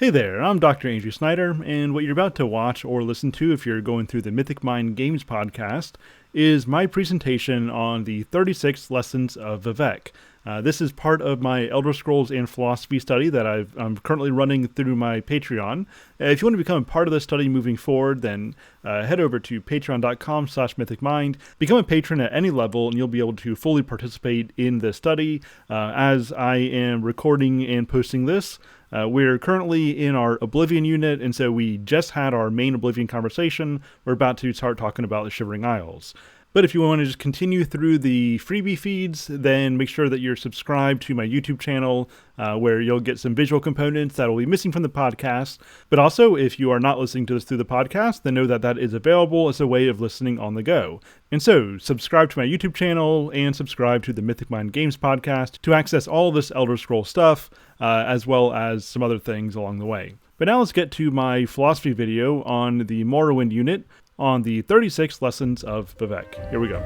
Hey there, I'm Dr. Andrew Snyder, and what you're about to watch or listen to if you're going through the Mythic Mind Games podcast is my presentation on the 36 Lessons of Vivec. This is part of my Elder Scrolls and philosophy study that I'm currently running through my Patreon. If you want to become a part of this study moving forward, then head over to patreon.com/mythicmind. Become a patron at any level, and you'll be able to fully participate in the study. As I am recording and posting this, we're currently in our Oblivion unit, and so we just had our main Oblivion conversation. We're about to start talking about the Shivering Isles. But if you want to just continue through the freebie feeds, then make sure that you're subscribed to my YouTube channel, where you'll get some visual components that will be missing from the podcast. But also, if you are not listening to this through the podcast, then know that that is available as a way of listening on the go. And so, subscribe to my YouTube channel and subscribe to the Mythic Mind Games podcast to access all of this Elder Scrolls stuff, as well as some other things along the way. But now let's get to my philosophy video on the Morrowind unit, on the 36 Lessons of Vivec. Here we go.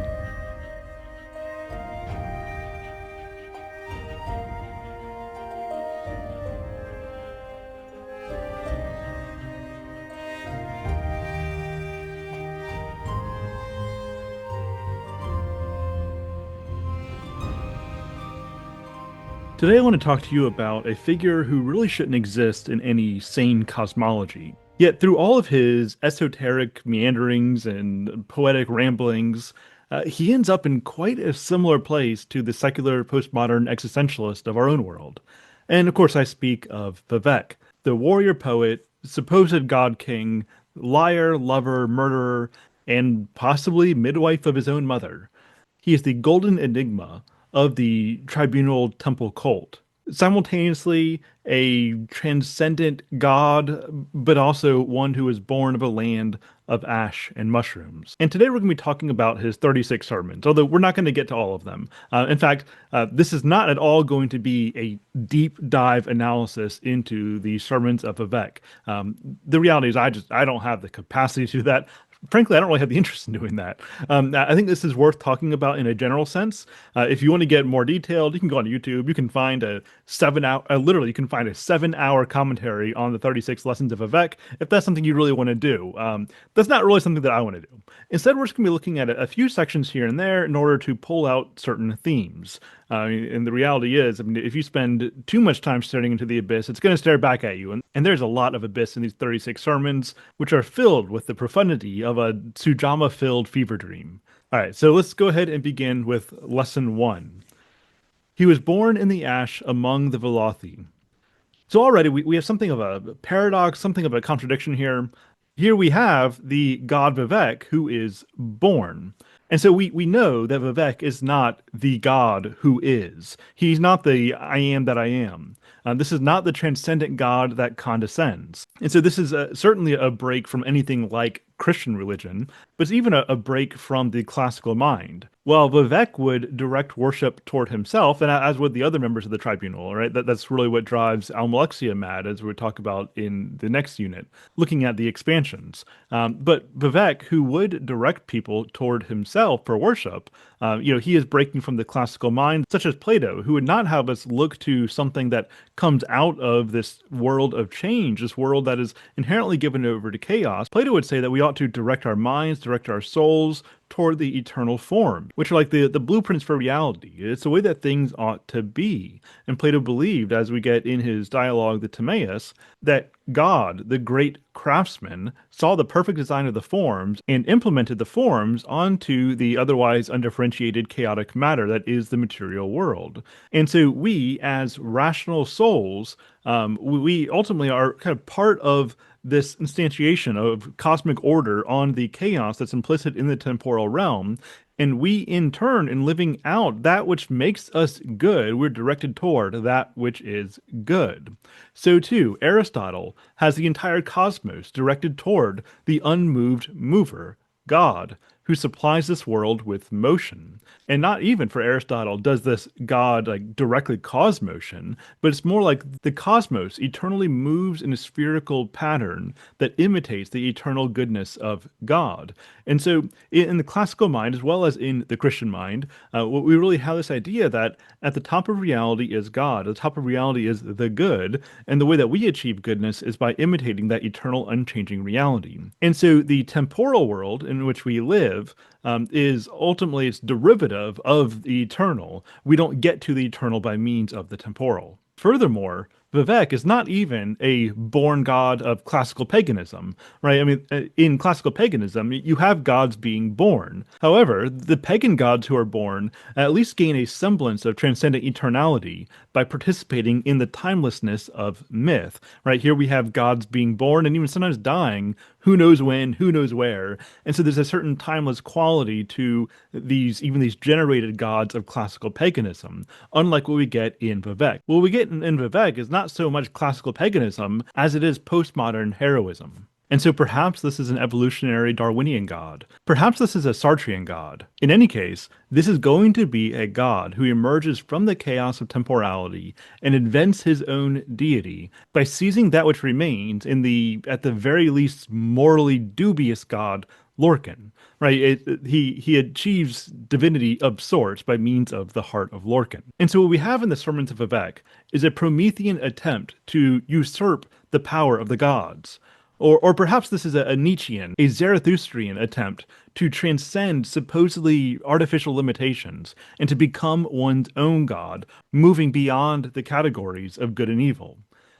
Today I want to talk to you about a figure who really shouldn't exist in any sane cosmology. Yet through all of his esoteric meanderings and poetic ramblings, he ends up in quite a similar place to the secular postmodern existentialist of our own world. And of course I speak of Vivec, the warrior poet, supposed god king, liar, lover, murderer, and possibly midwife of his own mother. He is the golden enigma of the tribunal temple cult. Simultaneously, a transcendent god, but also one who is born of a land of ash and mushrooms. And today we're going to be talking about his 36 sermons, although we're not going to get to all of them. In fact, this is not at all going to be a deep dive analysis into the sermons of Vivec. The reality is I don't have the capacity to do that. Frankly, I don't really have the interest in doing that. I think this is worth talking about in a general sense. If you want to get more detailed, you can go on YouTube. You can find a 7-hour, literally, you can find a 7-hour commentary on the 36 Lessons of Vivec, if that's something you really want to do. That's not really something that I want to do. Instead, we're just going to be looking at a few sections here and there in order to pull out certain themes. And the reality is, I mean, if you spend too much time staring into the abyss, it's going to stare back at you. And there's a lot of abyss in these 36 sermons, which are filled with the profundity of a Sujamma-filled fever dream. All right, so let's go ahead and begin with Lesson 1. He was born in the ash among the Velothi. So already we have something of a paradox, something of a contradiction here. Here we have the god Vivec, who is born. And so we know that Vivec is not the God who is. He's not the I am that I am. This is not the transcendent God that condescends. And so this is certainly a break from anything like Christian religion, but it's even a break from the classical mind. While Vivec would direct worship toward himself, and as would the other members of the tribunal, right? That's really what drives Almalexia mad, as we talk about in the next unit, looking at the expansions. But Vivec, who would direct people toward himself for worship, he is breaking from the classical mind, such as Plato, who would not have us look to something that comes out of this world of change, this world that is inherently given over to chaos. Plato would say that we ought to direct our minds, direct our souls toward the eternal form, which are like the blueprints for reality. It's the way that things ought to be. And Plato believed, as we get in his dialogue, the Timaeus, that God, the great craftsman, saw the perfect design of the forms and implemented the forms onto the otherwise undifferentiated chaotic matter that is the material world. And so we, as rational souls, we ultimately are kind of part of this instantiation of cosmic order on the chaos that's implicit in the temporal realm. And we, in turn, in living out that which makes us good, we're directed toward that which is good. So too, Aristotle has the entire cosmos directed toward the unmoved mover, God, who supplies this world with motion. And not even for Aristotle does this God like directly cause motion, but it's more like the cosmos eternally moves in a spherical pattern that imitates the eternal goodness of God. And so in the classical mind, as well as in the Christian mind, what we really have this idea that at the top of reality is God, at the top of reality is the good, and the way that we achieve goodness is by imitating that eternal, unchanging reality. And so the temporal world in which we live is ultimately its derivative of the eternal. We don't get to the eternal by means of the temporal. Furthermore, Vivek is not even a born god of classical paganism, right? I mean, in classical paganism, you have gods being born. However, the pagan gods who are born at least gain a semblance of transcendent eternality by participating in the timelessness of myth, right? Here we have gods being born and even sometimes dying, who knows when, who knows where. And so there's a certain timeless quality to even these generated gods of classical paganism, unlike what we get in Vivec. What we get in Vivec is not so much classical paganism as it is postmodern heroism. And so perhaps this is an evolutionary Darwinian god. Perhaps this is a Sartrean god. In any case, this is going to be a god who emerges from the chaos of temporality and invents his own deity by seizing that which remains in at the very least, morally dubious god, Lorcan, right? He achieves divinity of sorts by means of the heart of Lorcan. And so what we have in the Sermons of Vivec is a Promethean attempt to usurp the power of the gods. Or perhaps this is a Nietzschean, a Zarathustrian attempt to transcend supposedly artificial limitations and to become one's own god, moving beyond the categories of good and evil.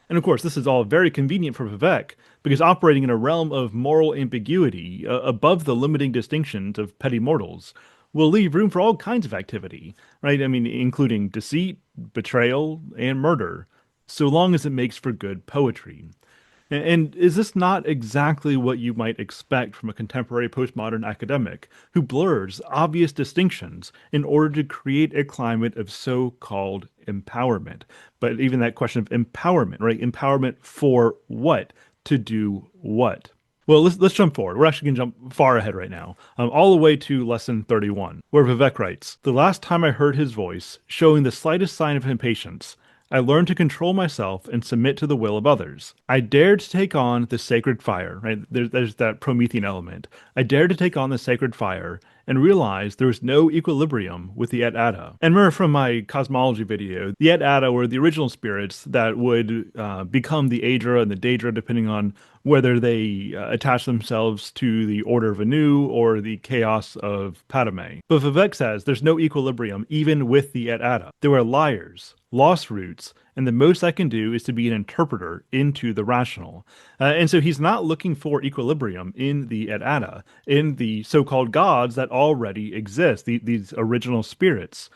And of course, this is all very convenient for Vivek, because operating in a realm of moral ambiguity, above the limiting distinctions of petty mortals, will leave room for all kinds of activity, right? I mean, including deceit, betrayal, and murder, so long as it makes for good poetry. And is this not exactly what you might expect from a contemporary postmodern academic who blurs obvious distinctions in order to create a climate of so-called empowerment? But even that question of empowerment, right? Empowerment for what? To do what? Well, let's jump forward. We're actually going to jump far ahead right now, all the way to lesson 31, where Vivek writes, "The last time I heard his voice, showing the slightest sign of impatience, I learned to control myself and submit to the will of others. I dared to take on the sacred fire," right? There's that Promethean element. "I dared to take on the sacred fire and realized there was no equilibrium with the Et Ada." And remember from my cosmology video, the Et Ada were the original spirits that would become the Aedra and the Daedra, depending on whether they attach themselves to the Order of Anu or the Chaos of Padme. But Vivek says there's no equilibrium even with the Et Ada. They were liars, lost roots, and the most I can do is to be an interpreter into the rational. And so he's not looking for equilibrium in the Et Ada, in the so-called gods that already exist, these original spirits.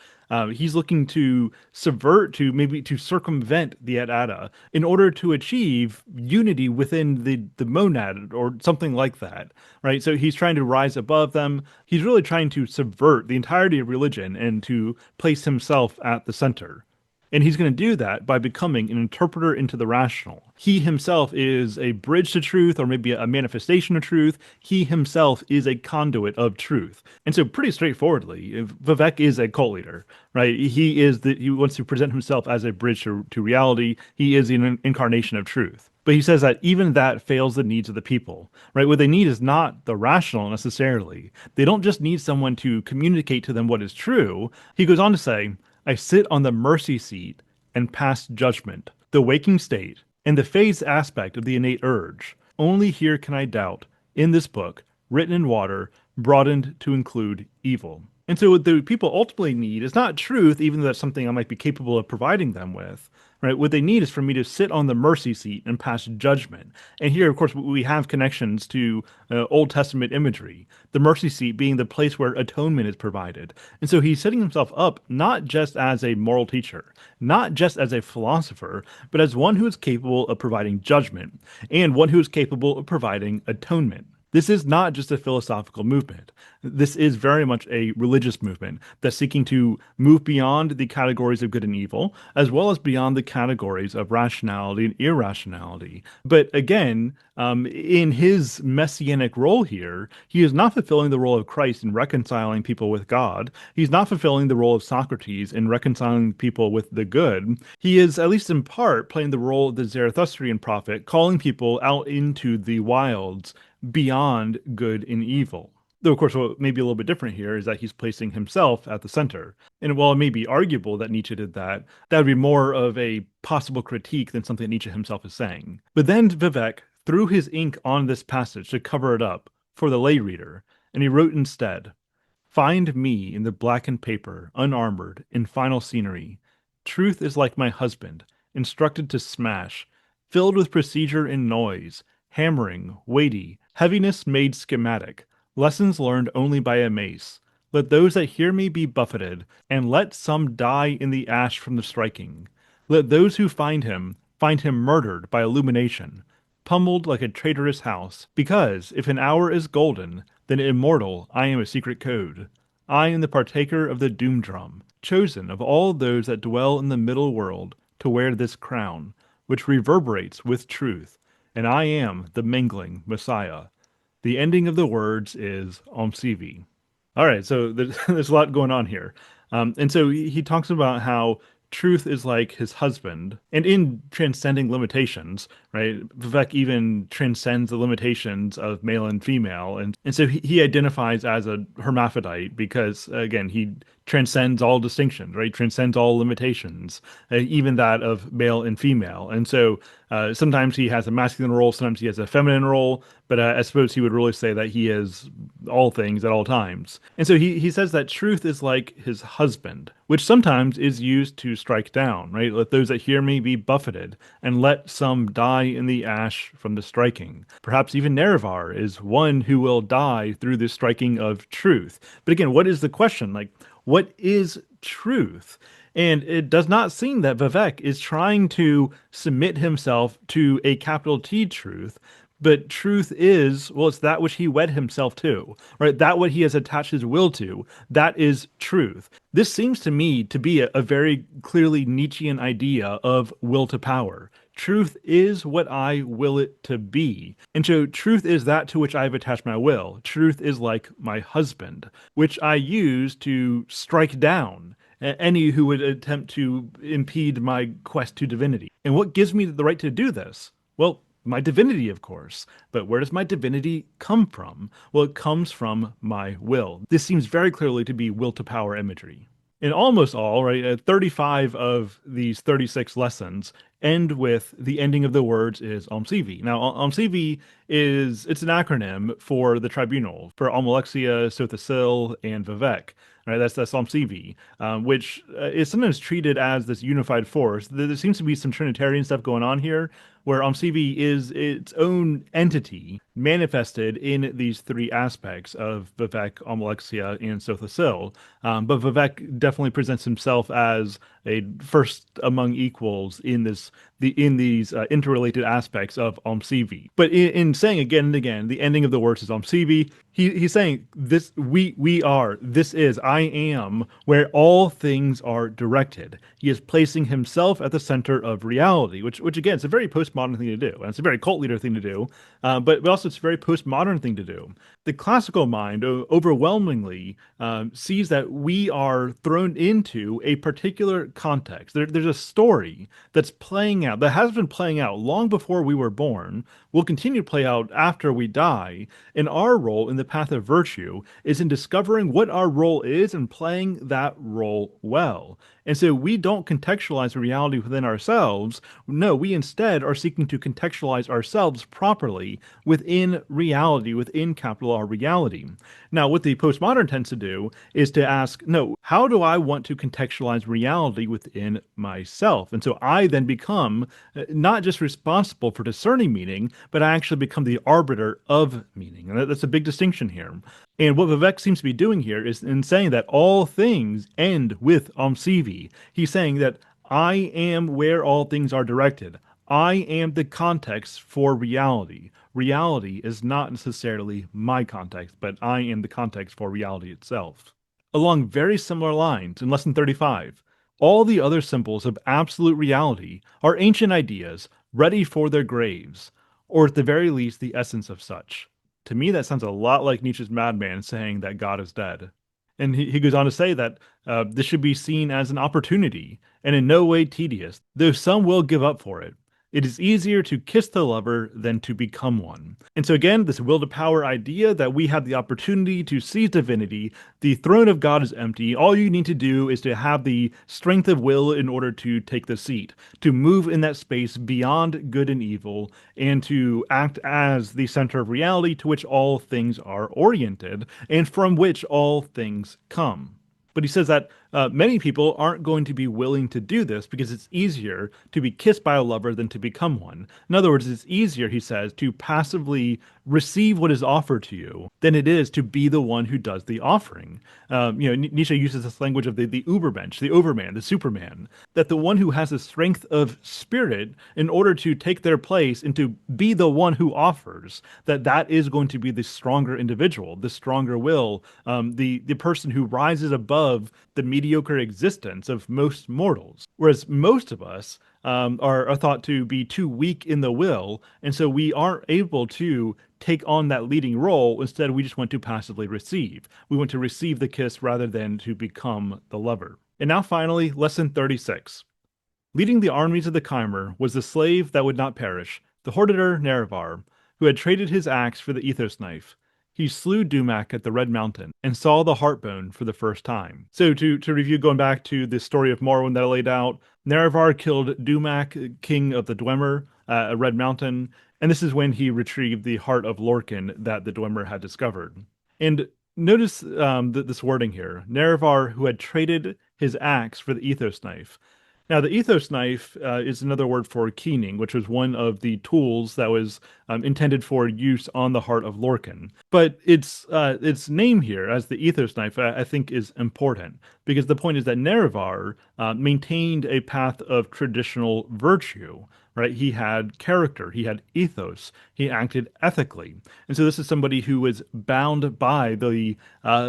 He's looking to subvert, to maybe to circumvent the Et Ada in order to achieve unity within the monad or something like that, right? So he's trying to rise above them. He's really trying to subvert the entirety of religion and to place himself at the center. And he's going to do that by becoming an interpreter into the rational. He himself is a bridge to truth, or maybe a manifestation of truth. He himself is a conduit of truth. And so pretty straightforwardly, Vivek is a cult leader, right? He wants to present himself as a bridge to reality. He is an incarnation of truth. But he says that even that fails the needs of the people, right? What they need is not the rational necessarily. They don't just need someone to communicate to them what is true. He goes on to say, "I sit on the mercy seat and pass judgment, the waking state, and the phased aspect of the innate urge. Only here can I doubt, in this book, written in water, broadened to include evil." And so what the people ultimately need is not truth, even though that's something I might be capable of providing them with, right? What they need is for me to sit on the mercy seat and pass judgment. And here, of course, we have connections to Old Testament imagery, the mercy seat being the place where atonement is provided. And so he's setting himself up not just as a moral teacher, not just as a philosopher, but as one who is capable of providing judgment and one who is capable of providing atonement. This is not just a philosophical movement. This is very much a religious movement that's seeking to move beyond the categories of good and evil, as well as beyond the categories of rationality and irrationality. But again, in his messianic role here, he is not fulfilling the role of Christ in reconciling people with God. He's not fulfilling the role of Socrates in reconciling people with the good. He is, at least in part, playing the role of the Zarathustrian prophet, calling people out into the wilds beyond good and evil. Though, of course, what may be a little bit different here is that he's placing himself at the center. And while it may be arguable that Nietzsche did that, that would be more of a possible critique than something Nietzsche himself is saying. But then Vivek threw his ink on this passage to cover it up for the lay reader, and he wrote instead, "Find me in the blackened paper, unarmored, in final scenery. Truth is like my husband, instructed to smash, filled with procedure and noise, hammering, weighty, heaviness made schematic, lessons learned only by a mace. Let those that hear me be buffeted, and let some die in the ash from the striking. Let those who find him murdered by illumination, pummeled like a traitorous house, because if an hour is golden, then immortal I am a secret code. I am the partaker of the doom drum, chosen of all those that dwell in the middle world to wear this crown, which reverberates with truth, and I am the mingling Messiah. The ending of the words is Om Sivi." All right, so there's a lot going on here. And so he talks about how truth is like his husband, and in transcending limitations, right? Vivek even transcends the limitations of male and female. And so he identifies as a hermaphrodite because, again, he transcends all distinctions, right? Transcends all limitations, even that of male and female. And so sometimes he has a masculine role, sometimes he has a feminine role, but I suppose he would really say that he is all things at all times. And so he says that truth is like his husband, which sometimes is used to strike down, right? Let those that hear me be buffeted, and let some die in the ash from the striking. Perhaps even Nerevar is one who will die through the striking of truth. But again, what is the question? Like, what is truth? And it does not seem that Vivek is trying to submit himself to a capital T truth, but truth is, well, it's that which he wed himself to, right? That what he has attached his will to, that is truth. This seems to me to be a very clearly Nietzschean idea of will to power. Truth is what I will it to be. And so truth is that to which I have attached my will. Truth is like my husband, which I use to strike down any who would attempt to impede my quest to divinity. And what gives me the right to do this? Well, my divinity, of course. But where does my divinity come from? Well, it comes from my will. This seems very clearly to be will to power imagery. In almost all, right, 35 of these 36 lessons end with the ending of the words is Om Sivi. Now, Om Sivi it's an acronym for the tribunal, for Almalexia, Sothasil, and Vivek. Right, that's Om Sivi, which is sometimes treated as this unified force. There seems to be some Trinitarian stuff going on here, where Om Sivi is its own entity manifested in these three aspects of Vivek, Almalexia, and Sothasil. But Vivek definitely presents himself as a first among equals in these interrelated aspects of Om Sivi. But in saying again and again, the ending of the words is Om Sivi. He's saying this: we are, this is, I am, where all things are directed. He is placing himself at the center of reality, which again, it's a very postmodern thing to do, and it's a very cult leader thing to do. But also it's a very postmodern thing to do. The classical mind overwhelmingly sees that we are thrown into a particular context. There's a story that's playing out, that has been playing out long before we were born, will continue to play out after we die, and our role in the path of virtue is in discovering what our role is and playing that role well. And so we don't contextualize reality within ourselves. No, we instead are seeking to contextualize ourselves properly within reality, within capital R reality. Now, what the postmodern tends to do is to ask, no, how do I want to contextualize reality within myself? And so I then become not just responsible for discerning meaning, but I actually become the arbiter of meaning. And that's a big distinction here. And what Vivek seems to be doing here is in saying that all things end with Om Sivi. He's saying that I am where all things are directed. I am the context for reality. Reality is not necessarily my context, but I am the context for reality itself. Along very similar lines, in Lesson 35, all the other symbols of absolute reality are ancient ideas ready for their graves, or at the very least, the essence of such. To me, that sounds a lot like Nietzsche's madman saying that God is dead. And he goes on to say that this should be seen as an opportunity and in no way tedious, though some will give up for it. It is easier to kiss the lover than to become one. And so, again, this will to power idea that we have the opportunity to seize divinity. The throne of God is empty. All you need to do is to have the strength of will in order to take the seat, to move in that space beyond good and evil, and to act as the center of reality to which all things are oriented and from which all things come. But he says that many people aren't going to be willing to do this because it's easier to be kissed by a lover than to become one. In other words, it's easier, he says, to passively receive what is offered to you than it is to be the one who does the offering. Nietzsche uses this language of the Ubermensch, the Overman, the Superman, that the one who has the strength of spirit in order to take their place and to be the one who offers, that is going to be the stronger individual, the stronger will, the person who rises above the mediocre existence of most mortals. Whereas most of us are thought to be too weak in the will, and so we aren't able to take on that leading role. Instead, we just want to passively receive. We want to receive the kiss rather than to become the lover. And now, finally, lesson 36. Leading the armies of the Chimer was the slave that would not perish, the hortator Nerevar, who had traded his axe for the ethos knife. He slew Dumac at the Red Mountain and saw the Heartbone for the first time. So to review, going back to the story of Morrowind that I laid out, Nerevar killed Dumac, king of the Dwemer, at Red Mountain, and this is when he retrieved the heart of Lorcan that the Dwemer had discovered. And notice this wording here, Nerevar, who had traded his axe for the ethos knife. Now, the ethos knife is another word for keening, which was one of the tools that was intended for use on the heart of Lorcan. But its name here as the ethos knife, I think, is important because the point is that Nerevar maintained a path of traditional virtue. Right? He had character, he had ethos, he acted ethically. And so this is somebody who was bound by the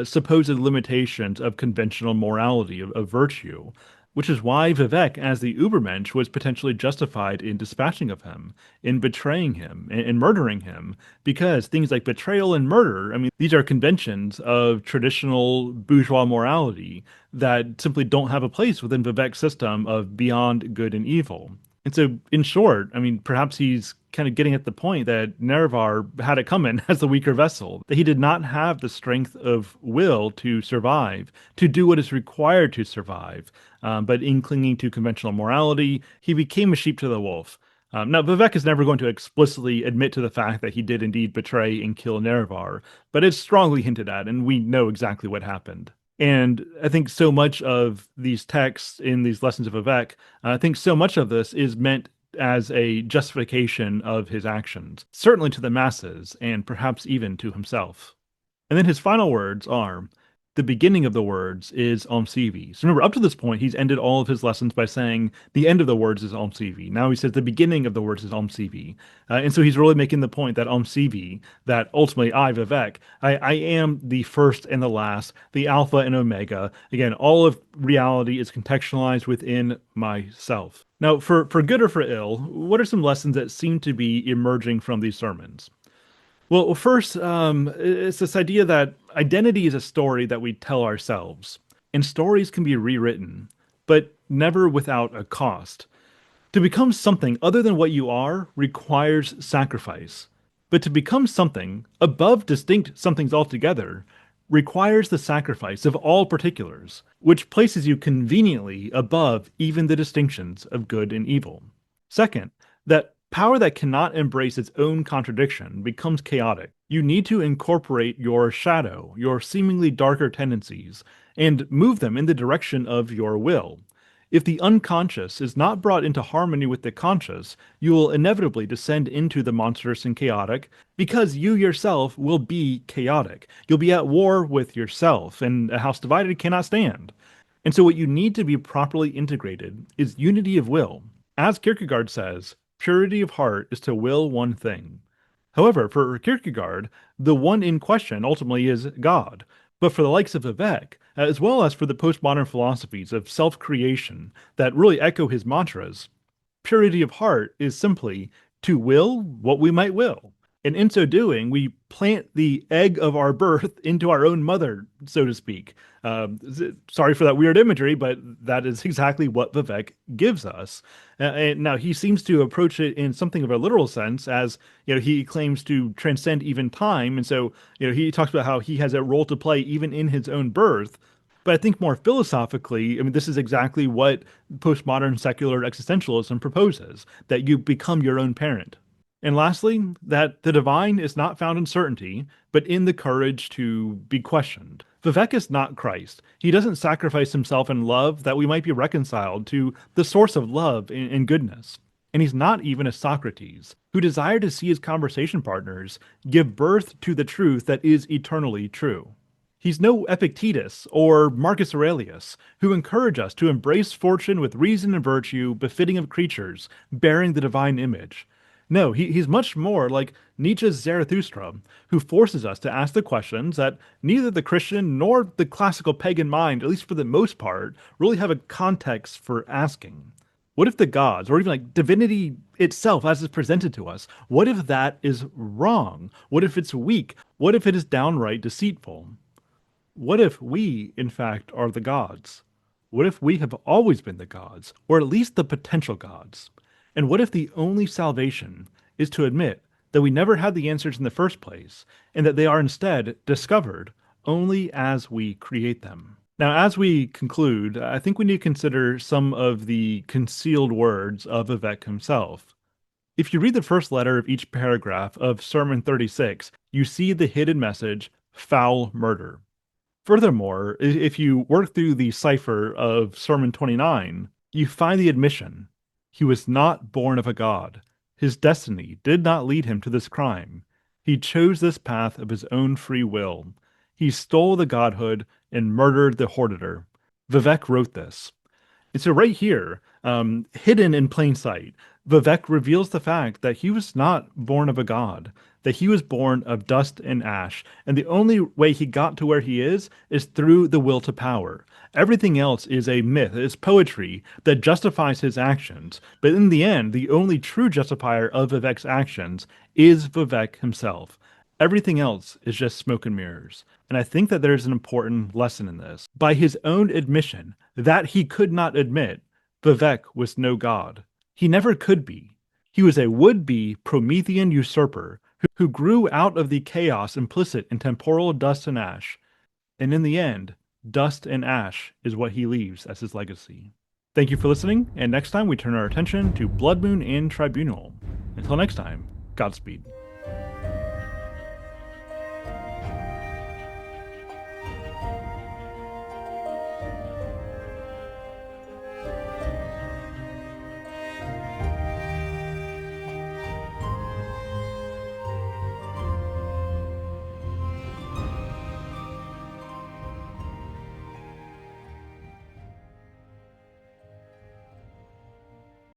supposed limitations of conventional morality, of virtue, which is why Vivec, as the Ubermensch, was potentially justified in dispatching of him, in betraying him, in murdering him, because things like betrayal and murder, I mean, these are conventions of traditional bourgeois morality that simply don't have a place within Vivec's system of beyond good and evil. And so, in short, I mean, perhaps he's kind of getting at the point that Nerevar had it coming as the weaker vessel, that he did not have the strength of will to survive, to do what is required to survive. But in clinging to conventional morality, he became a sheep to the wolf. Now, Vivec is never going to explicitly admit to the fact that he did indeed betray and kill Nerevar, but it's strongly hinted at, and we know exactly what happened. And I think so much of these texts in these lessons of Vivec, I think so much of this is meant as a justification of his actions, certainly to the masses, and perhaps even to himself. And then his final words are, the beginning of the words is Om Sivi. So remember, up to this point, he's ended all of his lessons by saying the end of the words is Om Sivi. Now he says the beginning of the words is Om Sivi. And so he's really making the point that Om Sivi, that ultimately I, Vivec, I am the first and the last, the Alpha and Omega. Again, all of reality is contextualized within myself. Now, for good or for ill, what are some lessons that seem to be emerging from these sermons? Well, first, it's this idea that identity is a story that we tell ourselves, and stories can be rewritten, but never without a cost. To become something other than what you are requires sacrifice, but to become something above distinct somethings altogether requires the sacrifice of all particulars, which places you conveniently above even the distinctions of good and evil. Second, that power that cannot embrace its own contradiction becomes chaotic. You need to incorporate your shadow, your seemingly darker tendencies, and move them in the direction of your will. If the unconscious is not brought into harmony with the conscious, you will inevitably descend into the monstrous and chaotic because you yourself will be chaotic. You'll be at war with yourself, and a house divided cannot stand. And so what you need to be properly integrated is unity of will. As Kierkegaard says, Purity of heart is to will one thing. However, for Kierkegaard, the one in question ultimately is God. But for the likes of Vivek, as well as for the postmodern philosophies of self-creation that really echo his mantras, purity of heart is simply to will what we might will. And in so doing, we plant the egg of our birth into our own mother, so to speak. Sorry for that weird imagery, but that is exactly what Vivek gives us. And now he seems to approach it in something of a literal sense, as he claims to transcend even time, and so he talks about how he has a role to play even in his own birth. But I think more philosophically, I mean, this is exactly what postmodern secular existentialism proposes, that you become your own parent. And lastly, that the divine is not found in certainty, but in the courage to be questioned. Vivek is not Christ. He doesn't sacrifice himself in love that we might be reconciled to the source of love and goodness. And he's not even a Socrates, who desired to see his conversation partners give birth to the truth that is eternally true. He's no Epictetus or Marcus Aurelius, who encourage us to embrace fortune with reason and virtue befitting of creatures, bearing the divine image. No, he's much more like Nietzsche's Zarathustra, who forces us to ask the questions that neither the Christian nor the classical pagan mind, at least for the most part, really have a context for asking. What if the gods, or even like divinity itself as it's presented to us, what if that is wrong? What if it's weak? What if it is downright deceitful? What if we, in fact, are the gods? What if we have always been the gods, or at least the potential gods? And what if the only salvation is to admit that we never had the answers in the first place, and that they are instead discovered only as we create them? Now, as we conclude, I think we need to consider some of the concealed words of Vivek himself. If you read the first letter of each paragraph of Sermon 36, you see the hidden message, foul murder. Furthermore, if you work through the cipher of Sermon 29, you find the admission. He was not born of a god. His destiny did not lead him to this crime. He chose this path of his own free will. He stole the godhood and murdered the hortator. Vivek wrote this. And so right here, hidden in plain sight, Vivek reveals the fact that he was not born of a god, that he was born of dust and ash, and the only way he got to where he is through the will to power. Everything else is a myth, it's poetry that justifies his actions, but in the end, the only true justifier of Vivek's actions is Vivek himself. Everything else is just smoke and mirrors. And I think that there's an important lesson in this. By his own admission that he could not admit, Vivek was no god. He never could be. He was a would-be Promethean usurper who grew out of the chaos implicit in temporal dust and ash. And in the end, dust and ash is what he leaves as his legacy. Thank you for listening, and next time we turn our attention to Blood Moon and Tribunal. Until next time, Godspeed.